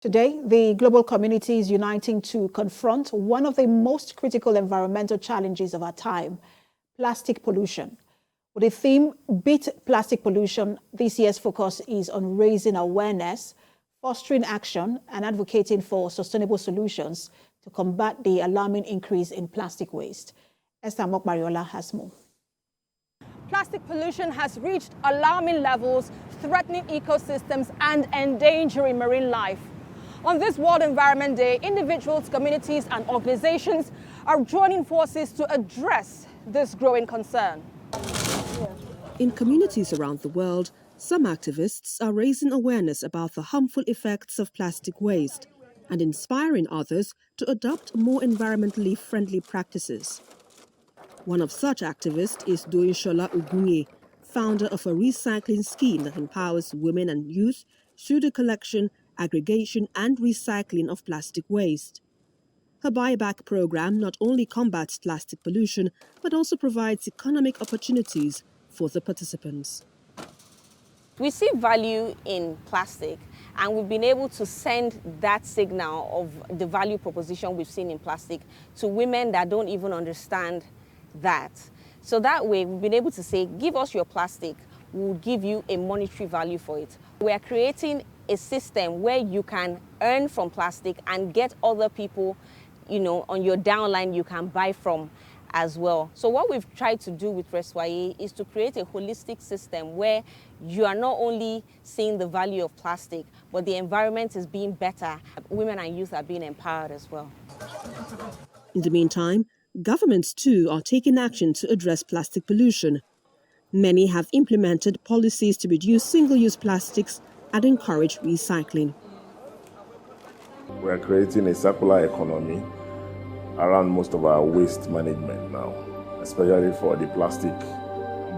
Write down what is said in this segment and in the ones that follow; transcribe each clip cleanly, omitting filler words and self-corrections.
Today, the global community is uniting to confront one of the most critical environmental challenges of our time, plastic pollution. With the theme Beat Plastic Pollution, this year's focus is on raising awareness, fostering action, and advocating for sustainable solutions to combat the alarming increase in plastic waste. Esther Mokmariola has more. Plastic pollution has reached alarming levels, threatening ecosystems and endangering marine life. On this World Environment Day, individuals, communities and organizations are joining forces to address this growing concern. In communities around the world, some activists are raising awareness about the harmful effects of plastic waste and inspiring others to adopt more environmentally friendly practices. One of such activists is Doyinshola Ogunye, founder of a recycling scheme that empowers women and youth through the collection, aggregation and recycling of plastic waste. Her buyback program not only combats plastic pollution, but also provides economic opportunities for the participants. We see value in plastic, and we've been able to send that signal of the value proposition we've seen in plastic to women that don't even understand that. So that way, we've been able to say, give us your plastic, we'll give you a monetary value for it. We are creating a system where you can earn from plastic and get other people, on your downline you can buy from as well. So what we've tried to do with Reswaye is to create a holistic system where you are not only seeing the value of plastic, but the environment is being better. Women and youth are being empowered as well. In the meantime, governments too are taking action to address plastic pollution. Many have implemented policies to reduce single-use plastics and encourage recycling. We are creating a circular economy around most of our waste management now, especially for the plastic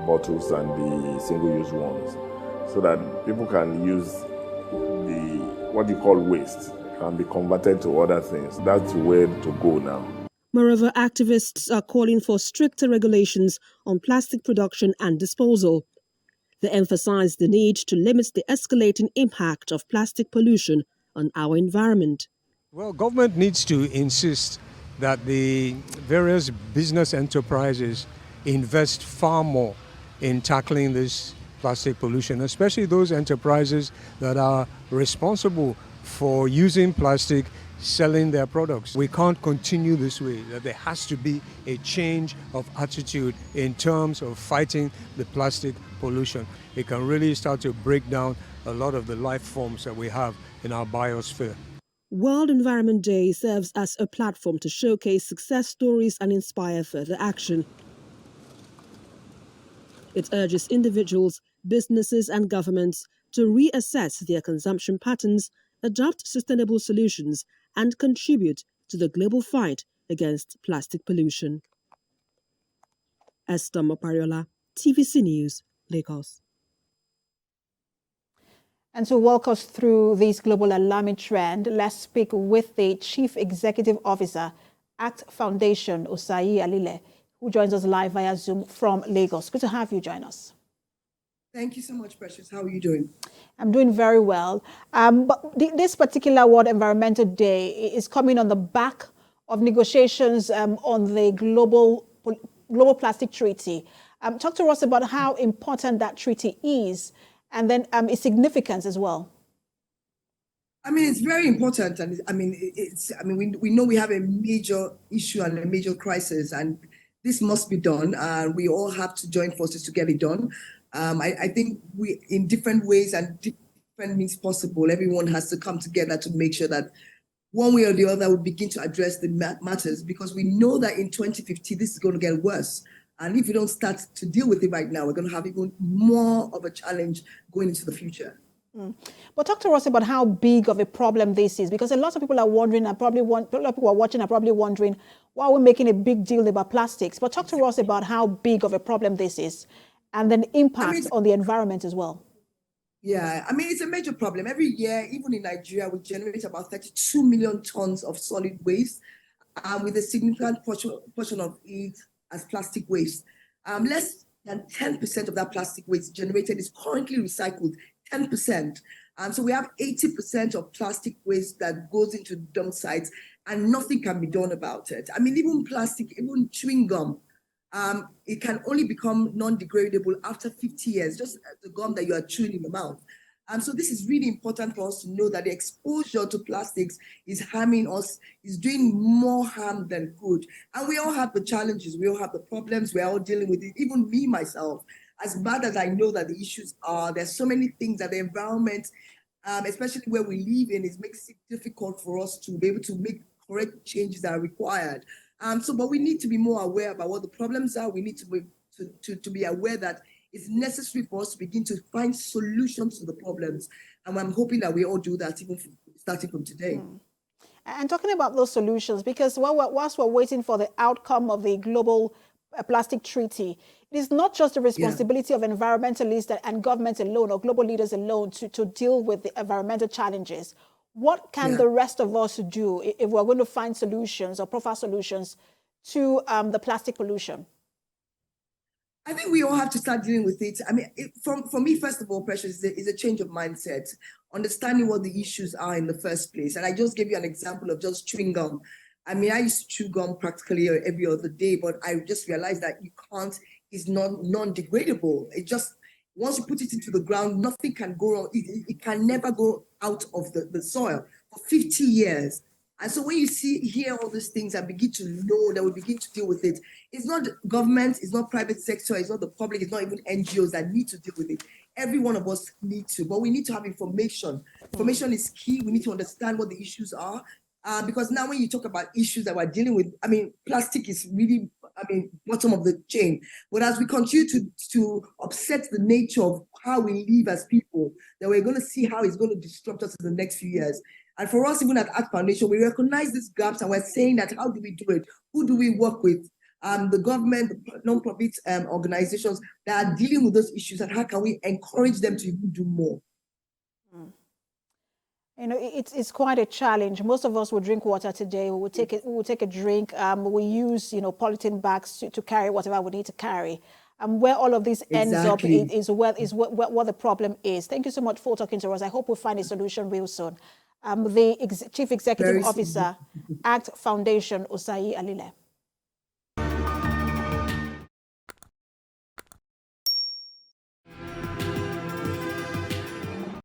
bottles and the single-use ones, so that people can use what you call waste, can be converted to other things. That's the way to go now. Moreover, activists are calling for stricter regulations on plastic production and disposal. They emphasize the need to limit the escalating impact of plastic pollution on our environment. Well, government needs to insist that the various business enterprises invest far more in tackling this plastic pollution, especially those enterprises that are responsible for using plastic, selling their products. We can't continue this way, that there has to be a change of attitude in terms of fighting the plastic pollution. It can really start to break down a lot of the life forms that we have in our biosphere. World Environment Day serves as a platform to showcase success stories and inspire further action. It urges individuals, businesses and governments to reassess their consumption patterns, adopt sustainable solutions and contribute to the global fight against plastic pollution. Esther Mokmariola, TVC News, Lagos. And to walk us through this global alarming trend, let's speak with the Chief Executive Officer, ACT Foundation, Osayi Alile, who joins us live via Zoom from Lagos. Good to have you join us. Thank you so much, Precious. How are you doing? I'm doing very well. But this particular World Environmental Day is coming on the back of negotiations on the global plastic treaty. Talk to us about how important that treaty is, and then its significance as well. I mean, it's very important, and we know we have a major issue and a major crisis, and this must be done. We all have to join forces to get it done. I think we, in different ways and different means possible, everyone has to come together to make sure that one way or the other we begin to address the matters, because we know that in 2050 this is going to get worse. And if we don't start to deal with it right now, we're going to have even more of a challenge going into the future. But talk to us about how big of a problem this is, because a lot of people are wondering, a lot of people are watching are probably wondering, why are we making a big deal about plastics? But talk to us about how big of a problem this is, and then impact on the environment as well. Yeah, it's a major problem. Every year, even in Nigeria, we generate about 32 million tons of solid waste, with a significant portion of it as plastic waste. Less than 10% of that plastic waste generated is currently recycled, 10%. So we have 80% of plastic waste that goes into dump sites and nothing can be done about it. I mean, even plastic, even chewing gum, it can only become non-degradable after 50 years, just the gum that you are chewing in the mouth. So this is really important for us to know that the exposure to plastics is harming us, is doing more harm than good. And we all have the challenges, we all have the problems, we're all dealing with it, even me, myself. As bad as I know that the issues are, there's so many things that the environment, especially where we live in, makes it difficult for us to be able to make correct changes that are required. But we need to be more aware about what the problems are. We need to be aware that it's necessary for us to begin to find solutions to the problems. And I'm hoping that we all do that, even starting from today. And talking about those solutions, because whilst we're waiting for the outcome of the global plastic treaty, it is not just the responsibility of environmentalists and governments alone or global leaders alone to deal with the environmental challenges. What can the rest of us do if we're going to find solutions or proffer solutions to the plastic pollution? I think we all have to start dealing with it. I mean, for me, first of all, Precious, is a change of mindset, understanding what the issues are in the first place. And I just gave you an example of just chewing gum. I mean, I used to chew gum practically every other day, but I just realized that you can't, it's non-degradable. It just, once you put it into the ground, nothing can go wrong. It can never go out of the soil for 50 years. And so when you hear all these things and begin to know that we begin to deal with it, it's not government, it's not private sector, it's not the public, it's not even NGOs that need to deal with it. Every one of us need to, but we need to have information. Information is key. We need to understand what the issues are. Because now when you talk about issues that we're dealing with, I mean, plastic is really, bottom of the chain. But as we continue to upset the nature of how we live as people, then we're going to see how it's going to disrupt us in the next few years. And for us, even at Act Foundation, we recognize these gaps and we're saying that how do we do it? Who do we work with? The government, the non-profit organizations that are dealing with those issues, and how can we encourage them to even do more? You know, it's quite a challenge. Most of us will drink water today. We will take a drink. We use, polythene bags to carry whatever we need to carry. And where all of this ends up is what the problem is. Thank you so much for talking to us. I hope we'll find a solution real soon. The Chief Executive Officer, Act Foundation, Osayi Alile.